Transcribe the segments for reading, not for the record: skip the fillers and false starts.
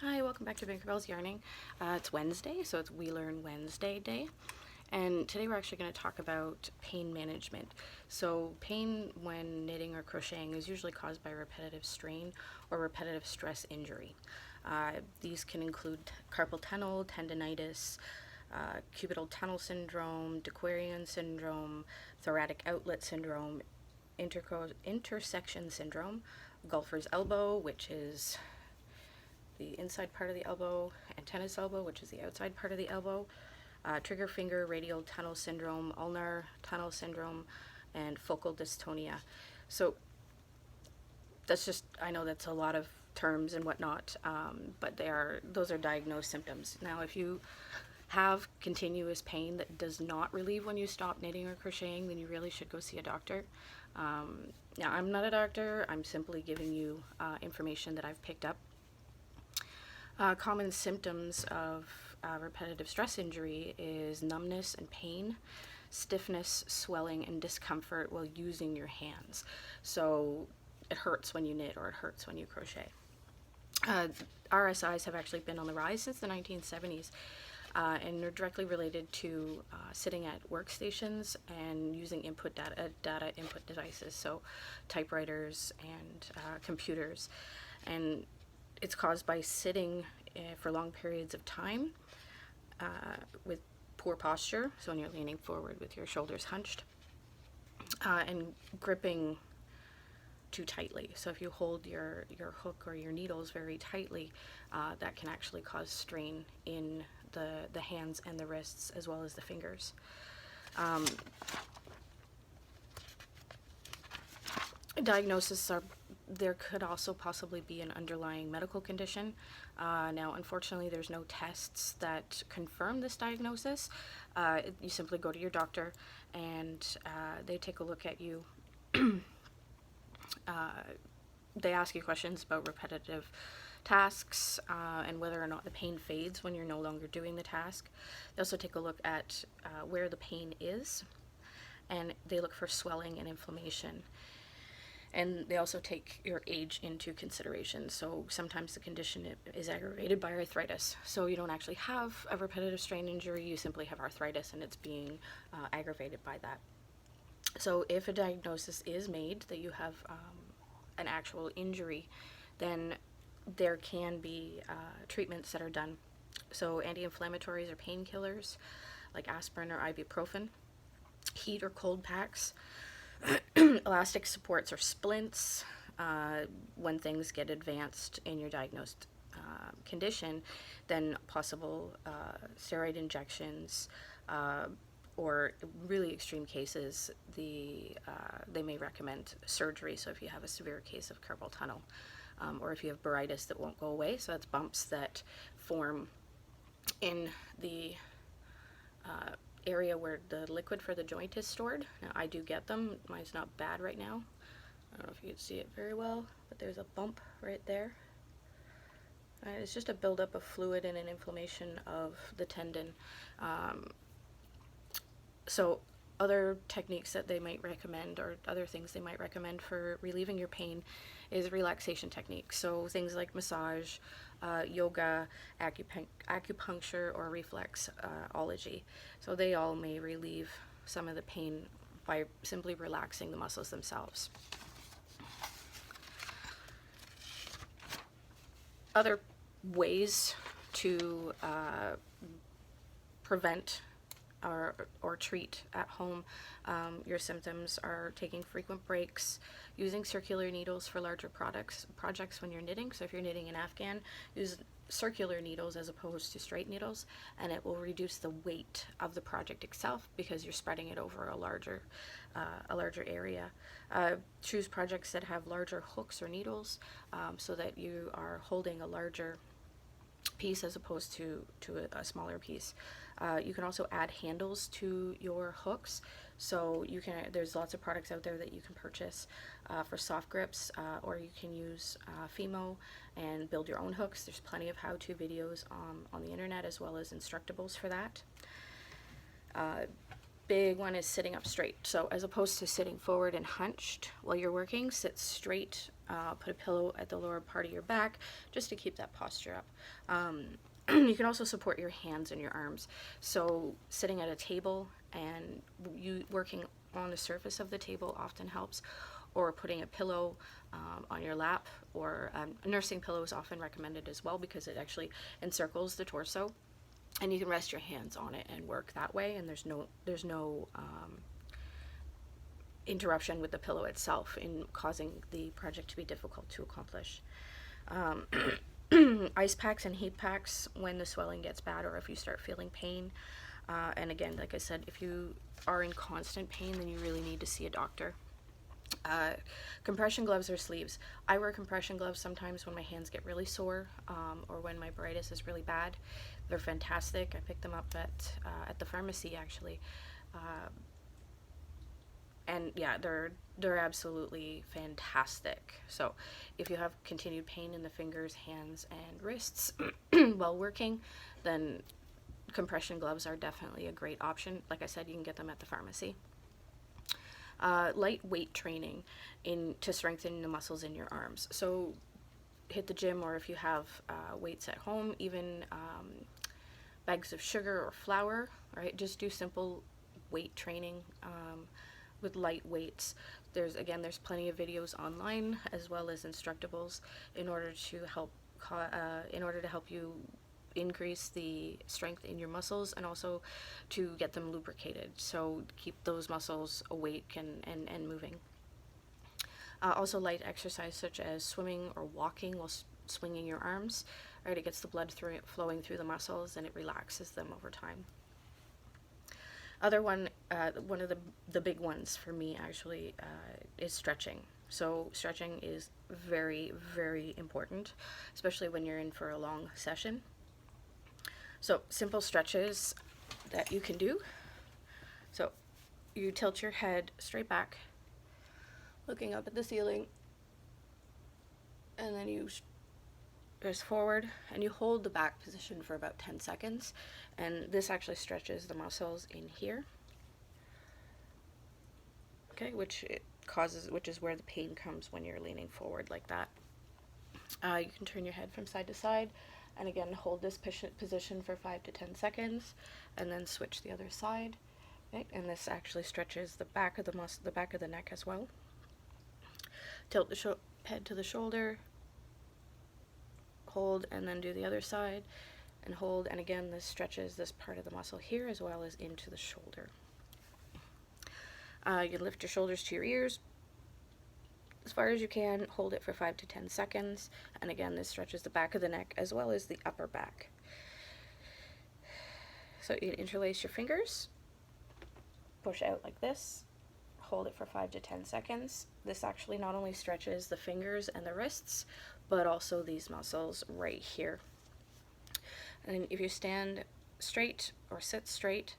Hi, welcome back to Binkerbelle's Yarning. It's Wednesday, so it's We Learn Wednesday day. And today we're actually going to talk about pain management. So pain when knitting or crocheting is usually caused by repetitive strain or repetitive stress injury. These can include carpal tunnel, tendinitis, cubital tunnel syndrome, de Quervain syndrome, thoracic outlet syndrome, intersection syndrome, golfer's elbow, which is the inside part of the elbow, and tennis elbow, which is the outside part of the elbow, trigger finger radial tunnel syndrome, ulnar tunnel syndrome, and focal dystonia. So that's just, I know that's a lot of terms and whatnot, but those are diagnosed symptoms. Now, if you have continuous pain that does not relieve when you stop knitting or crocheting, then you really should go see a doctor. Now, I'm not a doctor. I'm simply giving you information that I've picked up. Common symptoms of repetitive stress injury is numbness and pain, stiffness, swelling, and discomfort while using your hands. So it hurts when you knit or it hurts when you crochet. RSIs have actually been on the rise since the 1970s, and they're directly related to sitting at workstations and using data input devices, so typewriters and computers. And it's caused by sitting for long periods of time with poor posture, so when you're leaning forward with your shoulders hunched, and gripping too tightly. So if you hold your hook or your needles very tightly, that can actually cause strain in the hands and the wrists as well as the fingers. Diagnosis are, there could also possibly be an underlying medical condition. Now, unfortunately, there's no tests that confirm this diagnosis. You simply go to your doctor and they take a look at you. They ask you questions about repetitive tasks and whether or not the pain fades when you're no longer doing the task. They also take a look at where the pain is, and they look for swelling and inflammation. And they also take your age into consideration. So sometimes the condition is aggravated by arthritis. So you don't actually have a repetitive strain injury, you simply have arthritis and it's being aggravated by that. So if a diagnosis is made that you have an actual injury, then there can be treatments that are done. So anti-inflammatories or painkillers like aspirin or ibuprofen, heat or cold packs, elastic supports or splints. When things get advanced in your diagnosed condition, then possible steroid injections, or really extreme cases, they may recommend surgery. So if you have a severe case of carpal tunnel, or if you have bursitis that won't go away, so that's bumps that form in the area where the liquid for the joint is stored. Now, I do get them. Mine's not bad right now. I don't know if you can see it very well, but there's a bump right there. It's just a buildup of fluid and an inflammation of the tendon. So other techniques that they might recommend, or other things they might recommend for relieving your pain, is relaxation techniques. So things like massage, yoga, acupuncture, or reflexology. So they all may relieve some of the pain by simply relaxing the muscles themselves. Other ways to prevent or treat at home your symptoms are taking frequent breaks, using circular needles for larger projects when you're knitting. So if you're knitting an afghan, use circular needles as opposed to straight needles, and it will reduce the weight of the project itself because you're spreading it over a larger area. Choose projects that have larger hooks or needles, so that you are holding a larger piece as opposed to a smaller piece. You can also add handles to your hooks. So there's lots of products out there that you can purchase for soft grips, or you can use Fimo and build your own hooks. There's plenty of how-to videos on the internet, as well as instructables for that. big one is sitting up straight. So as opposed to sitting forward and hunched while you're working, sit straight, put a pillow at the lower part of your back just to keep that posture up. You can also support your hands and your arms. So sitting at a table and you working on the surface of the table often helps, or putting a pillow on your lap, or a nursing pillow is often recommended as well because it actually encircles the torso, and you can rest your hands on it and work that way, and there's no interruption with the pillow itself in causing the project to be difficult to accomplish. Ice packs and heat packs when the swelling gets bad or if you start feeling pain. And again, like I said, if you are in constant pain, then you really need to see a doctor. Compression gloves or sleeves. I wear compression gloves sometimes when my hands get really sore, or when my baritis is really bad. They're fantastic. I picked them up at the pharmacy actually. And yeah, they're absolutely fantastic. So if you have continued pain in the fingers, hands, and wrists while working, then compression gloves are definitely a great option. Like I said, you can get them at the pharmacy. Light weight training to strengthen the muscles in your arms. So hit the gym, or if you have weights at home, even bags of sugar or flour, right? Just do simple weight training with light weights. There's plenty of videos online as well as instructables in order to help you increase the strength in your muscles and also to get them lubricated, so keep those muscles awake and moving. Also light exercise such as swimming or walking while swinging your arms, right? It gets the blood flowing through the muscles and it relaxes them over time. Other one of the big ones for me actually is stretching. So stretching is very, very important, especially when you're in for a long session. So simple stretches that you can do. So you tilt your head straight back, looking up at the ceiling, and then you press forward and you hold the back position for about 10 seconds, and this actually stretches the muscles in here, okay, which is where the pain comes when you're leaning forward like that. You can turn your head from side to side, and again hold this position for 5 to 10 seconds, and then switch the other side, right? And this actually stretches the back of the neck as well. Tilt the head to the shoulder, hold, and then do the other side, and hold, and again this stretches this part of the muscle here as well as into the shoulder. You can lift your shoulders to your ears as far as you can, hold it for 5 to 10 seconds, and again this stretches the back of the neck as well as the upper back. So you interlace your fingers, push out like this, hold it for 5 to 10 seconds. This actually not only stretches the fingers and the wrists, but also these muscles right here. And if you stand straight or sit straight,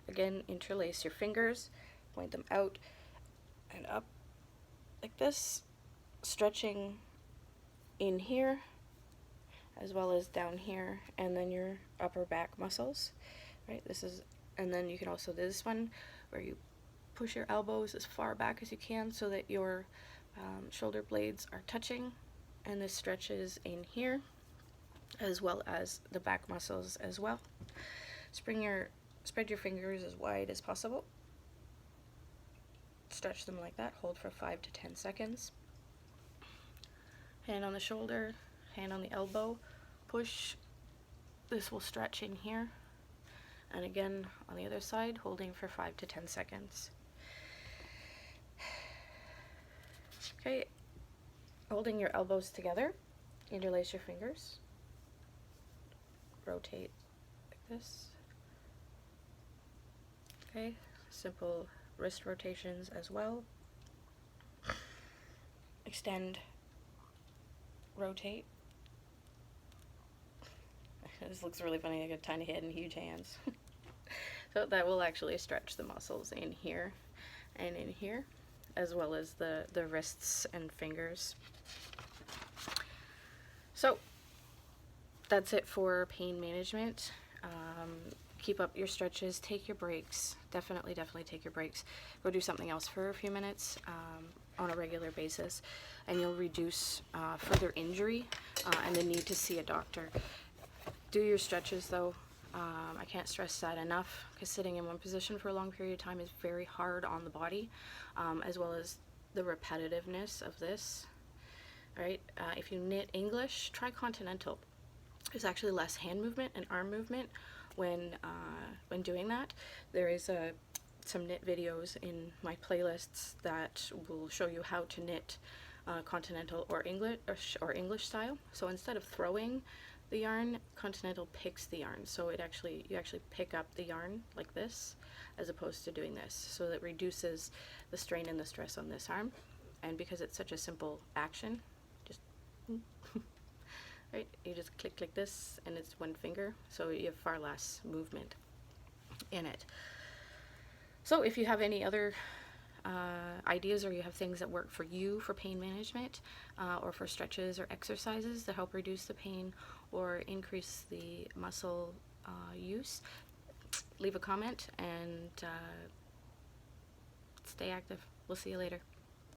again interlace your fingers, point them out and up like this, stretching in here as well as down here, and then your upper back muscles, right? And then you can also do this one where you push your elbows as far back as you can so that your shoulder blades are touching, and this stretches in here as well as the back muscles as well. Spread your fingers as wide as possible. Stretch them like that, hold for 5 to 10 seconds. Hand on the shoulder, hand on the elbow, push. This will stretch in here. And again on the other side, holding for 5 to 10 seconds. Okay, holding your elbows together, interlace your fingers, rotate like this. Okay, simple wrist rotations as well. Extend, rotate. This looks really funny, I got a tiny head and huge hands. So that will actually stretch the muscles in here and in here, as well as the wrists and fingers. So that's it for pain management. keep up your stretches, take your breaks. Definitely take your breaks. Go do something else for a few minutes on a regular basis, and you'll reduce further injury and the need to see a doctor. Do your stretches though. I can't stress that enough, because sitting in one position for a long period of time is very hard on the body, as well as the repetitiveness of this. Right? If you knit English, try continental. There's actually less hand movement and arm movement when doing that. There is some knit videos in my playlists that will show you how to knit continental or English style. So instead of throwing the yarn, continental picks the yarn. So you actually pick up the yarn like this, as opposed to doing this. So that reduces the strain and the stress on this arm. And because it's such a simple action, just right, you just click this, and it's one finger, so you have far less movement in it. So if you have any other ideas, or you have things that work for you for pain management, or for stretches or exercises that help reduce the pain or increase the muscle use, leave a comment and stay active. We'll see you later.